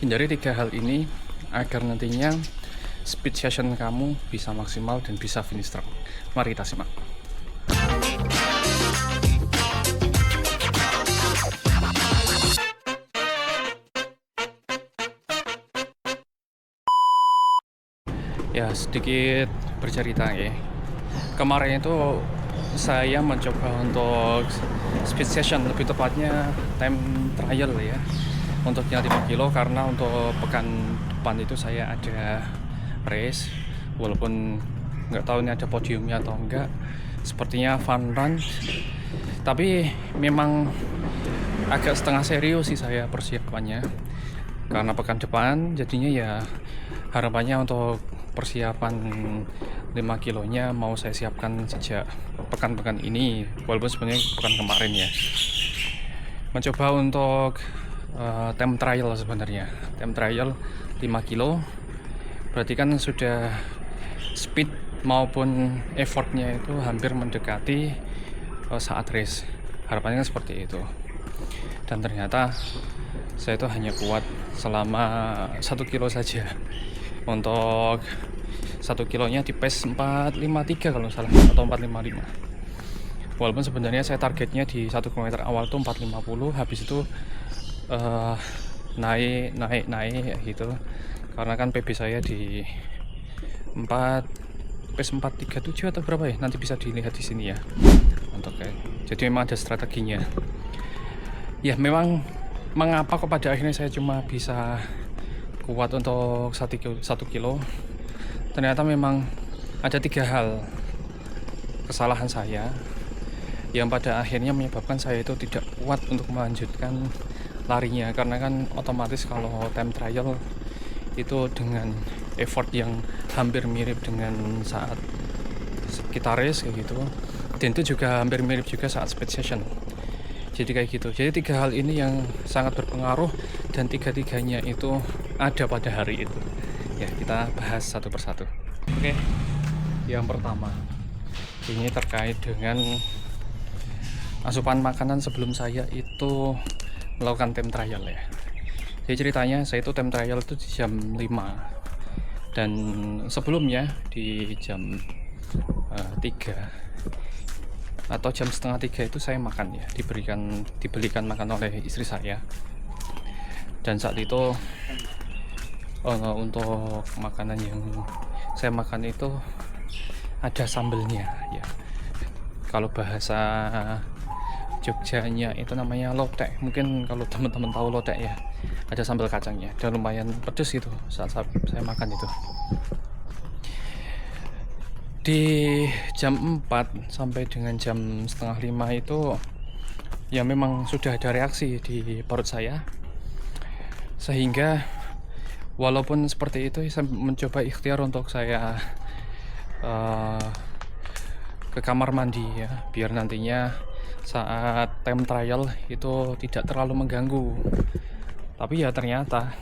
Hindari tiga hal ini agar nantinya speed session kamu bisa maksimal dan bisa finish track. Mari kita simak. Ya, sedikit bercerita ya. Kemarin itu saya mencoba untuk speed session, lebih tepatnya time trial ya, untuknya 5 kilo, karena untuk pekan depan itu saya ada race, walaupun nggak tahu ini ada podiumnya atau enggak. Sepertinya fun run, tapi memang agak setengah serius sih saya persiapannya, karena pekan depan jadinya ya harapannya untuk persiapan 5 kilonya mau saya siapkan sejak pekan-pekan ini, walaupun sebenarnya pekan kemarin ya. Mencoba untuk time trial sebenarnya. Time trial 5 kilo berarti kan sudah speed maupun effortnya itu hampir mendekati saat race. Harapannya seperti itu. Dan ternyata saya itu hanya kuat selama 1 kilo saja. Untuk 1 kilonya di pace 453 kalau salah, atau 455. Walaupun sebenarnya saya targetnya di 1 km awal tuh 450, habis itu naik gitu. Karena kan PB saya di 4 pace 437 atau berapa ya? Nanti bisa dilihat di sini ya. Jadi memang ada strateginya. Ya, memang mengapa kok pada akhirnya saya cuma bisa kuat untuk 1 kilo. Ternyata memang ada 3 hal kesalahan saya yang pada akhirnya menyebabkan saya itu tidak kuat untuk melanjutkan larinya, karena kan otomatis kalau time trial itu dengan effort yang hampir mirip dengan saat kita race kayak gitu, dan itu juga hampir mirip juga saat speed session. Jadi kayak gitu. Jadi 3 hal ini yang sangat berpengaruh, dan 3-tiganya itu ada pada hari itu. Ya, kita bahas satu persatu. Oke. Yang pertama, ini terkait dengan asupan makanan sebelum saya itu melakukan time trial ya. Jadi ceritanya saya itu time trial itu di jam 5. Dan sebelumnya di jam 3 atau jam setengah 3 itu saya makan ya, dibelikan makan oleh istri saya. Dan saat itu untuk makanan yang saya makan itu ada sambelnya ya. Kalau bahasa Jogjanya itu namanya lotek. Mungkin kalau teman-teman tahu lotek ya, ada sambal kacangnya dan lumayan pedes gitu saat saya makan itu. Di jam 4 sampai dengan jam setengah 5 itu ya memang sudah ada reaksi di perut saya, sehingga walaupun seperti itu saya mencoba ikhtiar untuk saya ke kamar mandi ya, biar nantinya saat time trial itu tidak terlalu mengganggu. Tapi ya ternyata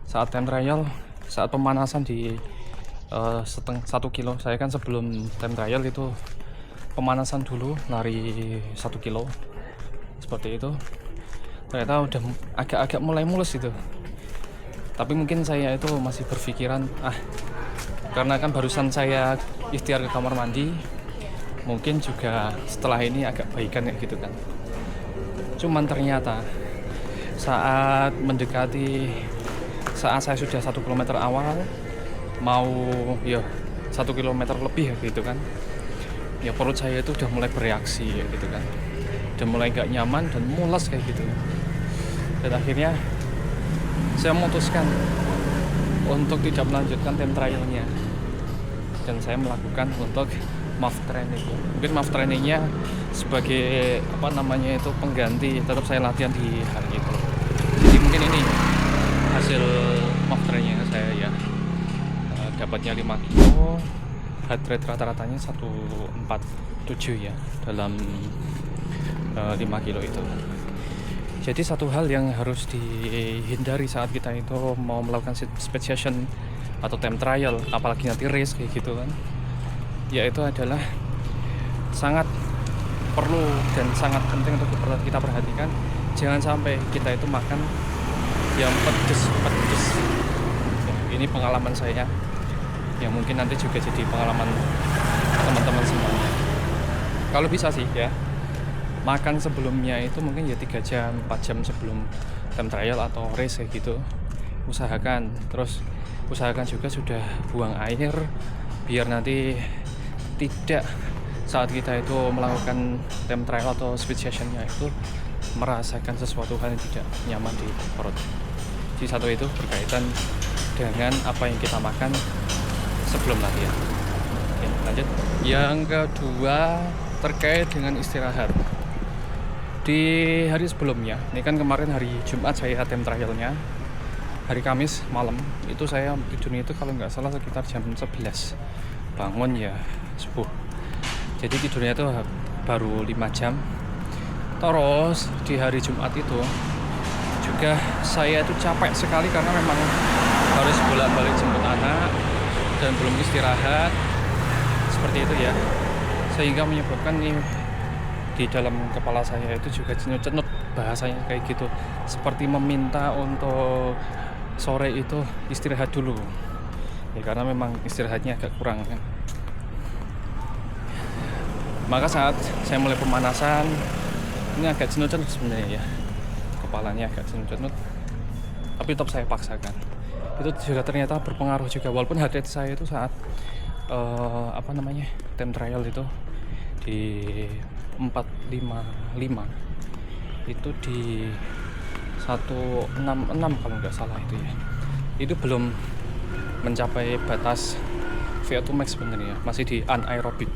saat time trial, saat pemanasan di 1 kilo, saya kan sebelum time trial itu pemanasan dulu lari 1 kilo seperti itu. Ternyata udah agak mulai mulus itu. Tapi mungkin saya itu masih berpikiran karena kan barusan saya ikhtiar ke kamar mandi, mungkin juga setelah ini agak baikan ya gitu kan. Cuman ternyata saat saya sudah 1 km awal, mau ya 1 km lebih ya gitu kan, ya perut saya itu udah mulai bereaksi ya gitu kan, udah mulai gak nyaman dan mules kayak gitu. Dan akhirnya saya memutuskan untuk tidak melanjutkan time trialnya, dan saya melakukan untuk MAF training. Mungkin MAF trainingnya sebagai itu pengganti, tetap saya latihan di hari itu. Jadi mungkin ini hasil MAF trainingnya saya ya. Dapatnya 5 kilo, heart rate rata-ratanya 147 ya dalam 5 kilo itu. Jadi satu hal yang harus dihindari saat kita itu mau melakukan speed session atau time trial, apalagi nanti race kayak gitu kan, yaitu adalah sangat perlu dan sangat penting untuk kita perhatikan, jangan sampai kita itu makan yang pedes. Ya, ini pengalaman saya yang mungkin nanti juga jadi pengalaman teman-teman semuanya. Kalau bisa sih ya, makan sebelumnya itu mungkin ya 3 jam 4 jam sebelum time trial atau race kayak gitu, usahakan. Terus usahakan juga sudah buang air biar nanti tidak saat kita itu melakukan time trial atau speed sessionnya itu merasakan sesuatu hal yang tidak nyaman di perut. Jadi satu itu berkaitan dengan apa yang kita makan sebelum latihan. Oke, lanjut. Yang kedua terkait dengan istirahat. Di hari sebelumnya, ini kan kemarin hari Jumat saya time trialnya. Hari Kamis malam itu saya tidurnya itu kalau nggak salah sekitar jam 11. Bangun ya subuh. Jadi tidurnya itu baru 5 jam. Terus di hari Jumat itu juga saya itu capek sekali karena memang harus bolak-balik jemput anak dan belum istirahat. Seperti itu ya. Sehingga menyebabkan nih di dalam kepala saya itu juga cenut-cenut, bahasanya kayak gitu, seperti meminta untuk sore itu istirahat dulu ya, karena memang istirahatnya agak kurang kan. Maka saat saya mulai pemanasan ini agak cenut-cenut sebenarnya ya, kepalanya agak cenut-cenut, tapi tetap saya paksakan. Itu juga ternyata berpengaruh juga, walaupun heart rate saya itu saat time trial itu di 455 itu di 166 kalau nggak salah itu ya, itu belum mencapai batas VO2 max sebenarnya, masih di anaerobik.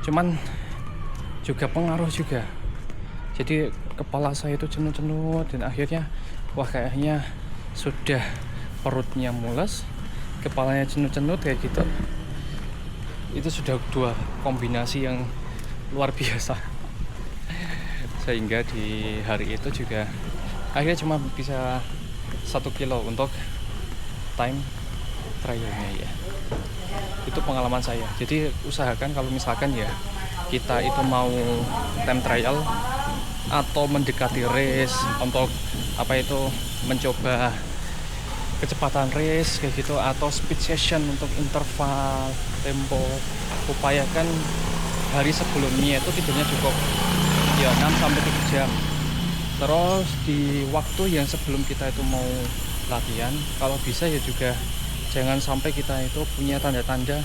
Cuman juga pengaruh juga, jadi kepala saya itu cenut-cenut dan akhirnya wah kayaknya sudah perutnya mules, kepalanya cenut-cenut kayak gitu. Itu sudah dua kombinasi yang luar biasa, sehingga di hari itu juga akhirnya cuma bisa 1 kilo untuk time trialnya ya. Itu pengalaman saya. Jadi usahakan kalau misalkan ya kita itu mau time trial atau mendekati race untuk mencoba kecepatan race kayak gitu, atau speed session untuk interval tempo, upayakan hari sebelumnya itu tidurnya cukup ya 6-7 jam. Terus di waktu yang sebelum kita itu mau latihan, kalau bisa ya juga jangan sampai kita itu punya tanda-tanda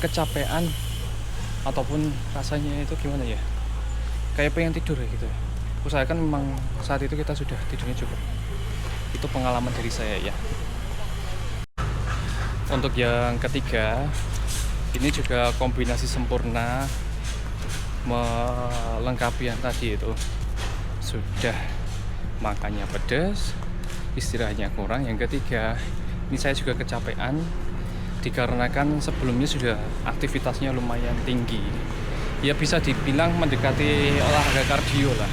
kecapean ataupun rasanya itu gimana ya, kayak pengen tidur ya gitu. Usahakan memang saat itu kita sudah tidurnya cukup. Itu pengalaman dari saya ya. Untuk yang ketiga, ini juga kombinasi sempurna melengkapi yang tadi itu. Sudah makannya pedas, istirahatnya kurang. Yang ketiga, ini saya juga kecapean dikarenakan sebelumnya sudah aktivitasnya lumayan tinggi. Ya bisa dibilang mendekati olahraga kardio lah.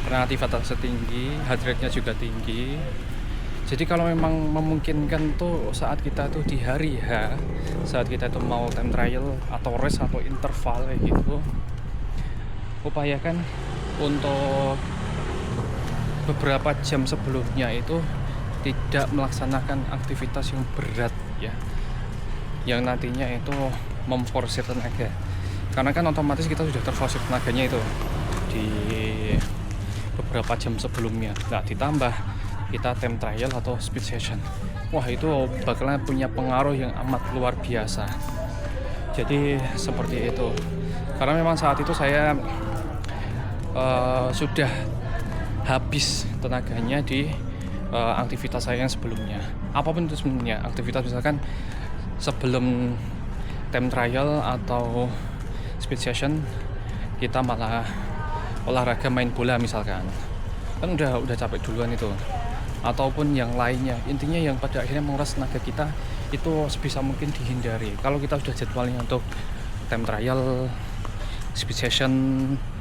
Karena aktivitasnya tinggi, heart rate-nya juga tinggi. Jadi kalau memang memungkinkan tuh saat kita tuh di hari H, saat kita tuh mau time trial atau race atau interval kayak gitu, upayakan untuk beberapa jam sebelumnya itu tidak melaksanakan aktivitas yang berat ya, yang nantinya itu memforsir tenaga, karena kan otomatis kita sudah terforsir tenaganya itu di beberapa jam sebelumnya. Nah ditambah kita time trial atau speed session, wah itu bakalan punya pengaruh yang amat luar biasa. Jadi seperti itu, karena memang saat itu saya sudah habis tenaganya di aktivitas saya yang sebelumnya. Apapun itu sebenarnya aktivitas, misalkan sebelum time trial atau speed session kita malah olahraga main bola misalkan, kan udah capek duluan itu, ataupun yang lainnya. Intinya yang pada akhirnya menguras tenaga kita itu sebisa mungkin dihindari. Kalau kita sudah jadwalnya untuk time trial, speed session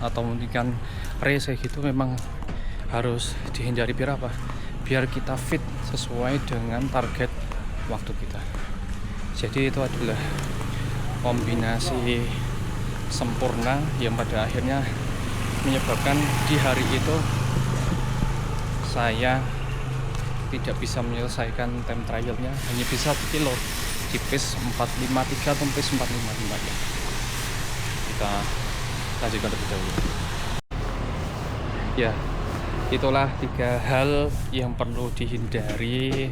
atau mungkin race kayak gitu, memang harus dihindari. Biar apa? Biar kita fit sesuai dengan target waktu kita. Jadi itu adalah kombinasi sempurna yang pada akhirnya menyebabkan di hari itu saya tidak bisa menyelesaikan time trialnya, hanya bisa 1 kilo di pace 453 atau pace 455 ya. Kita lanjutkan lebih dahulu. Ya, itulah 3 hal yang perlu dihindari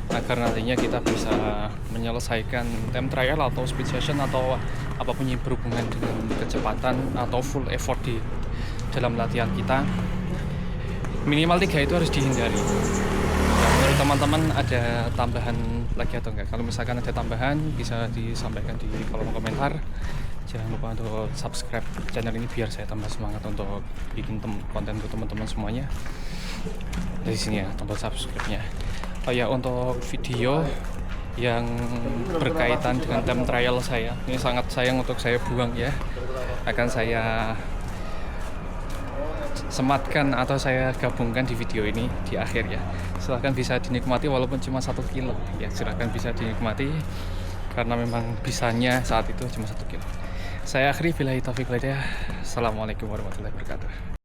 agar nantinya kita bisa menyelesaikan time trial atau speed session atau apapun yang berhubungan dengan kecepatan atau full effort di dalam latihan kita. Minimal 3 itu harus dihindari. Nah, menurut teman-teman ada tambahan lagi atau enggak? Kalau misalkan ada tambahan bisa disampaikan di kolom komentar. Jangan lupa untuk subscribe channel ini biar saya tambah semangat untuk bikin konten untuk teman-teman semuanya. Dari sini ya tombol subscribe-nya. Oh ya, untuk video yang berkaitan dengan time trial saya, ini sangat sayang untuk saya buang ya. Akan saya sematkan atau saya gabungkan di video ini di akhir ya. Silahkan bisa dinikmati walaupun cuma 1 kilo ya, silahkan bisa dinikmati karena memang bisanya saat itu cuma 1 kilo. Saya akhiri, billahi taufiq wal hidayah. Assalamualaikum warahmatullahi wabarakatuh.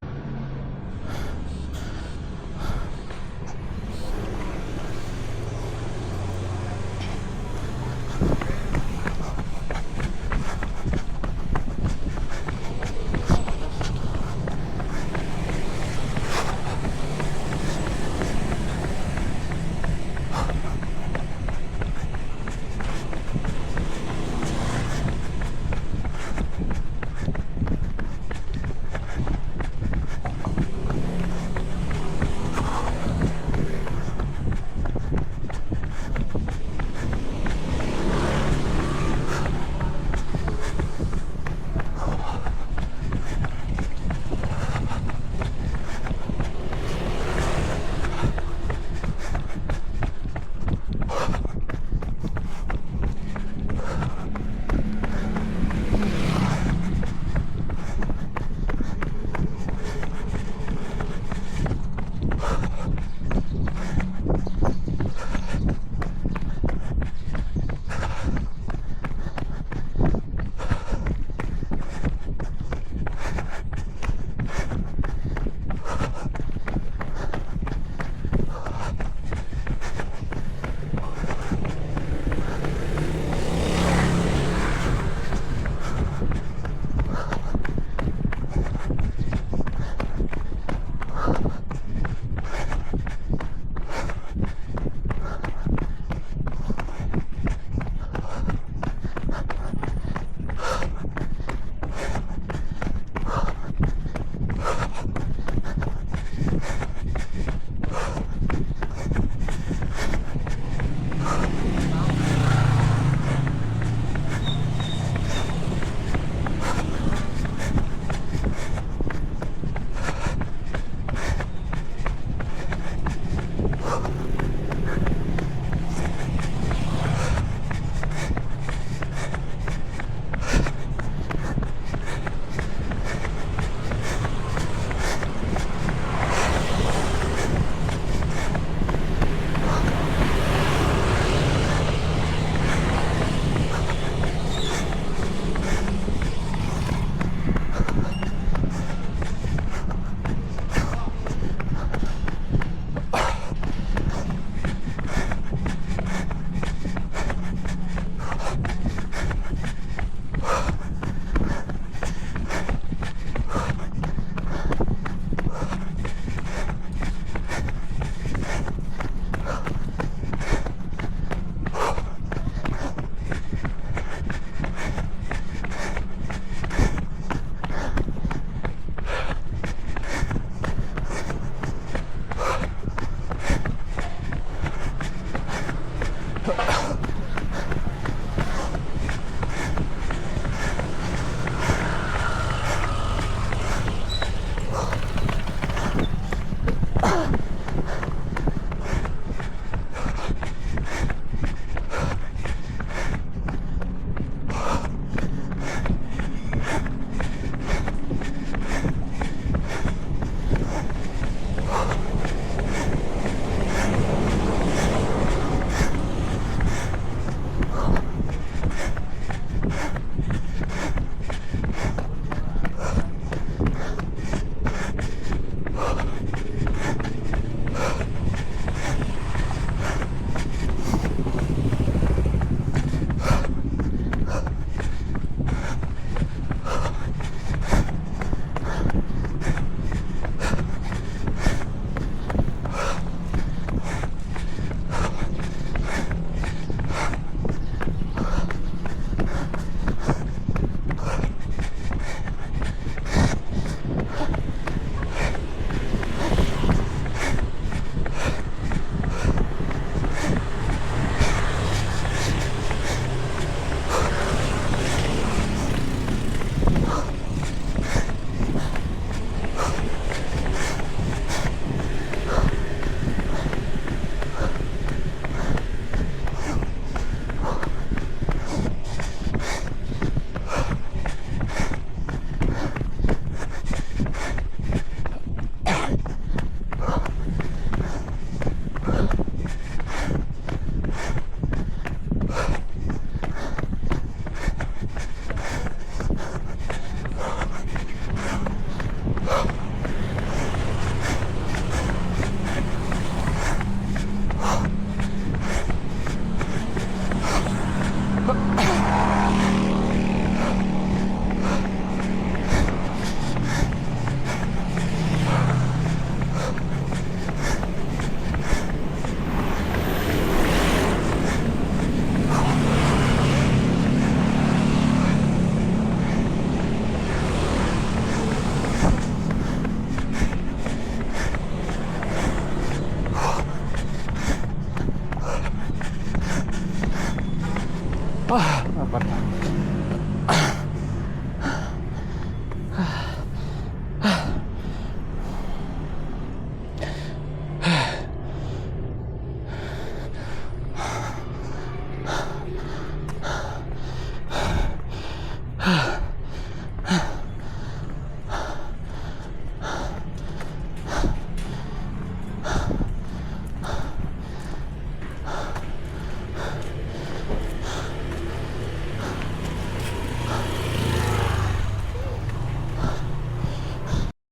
Apa?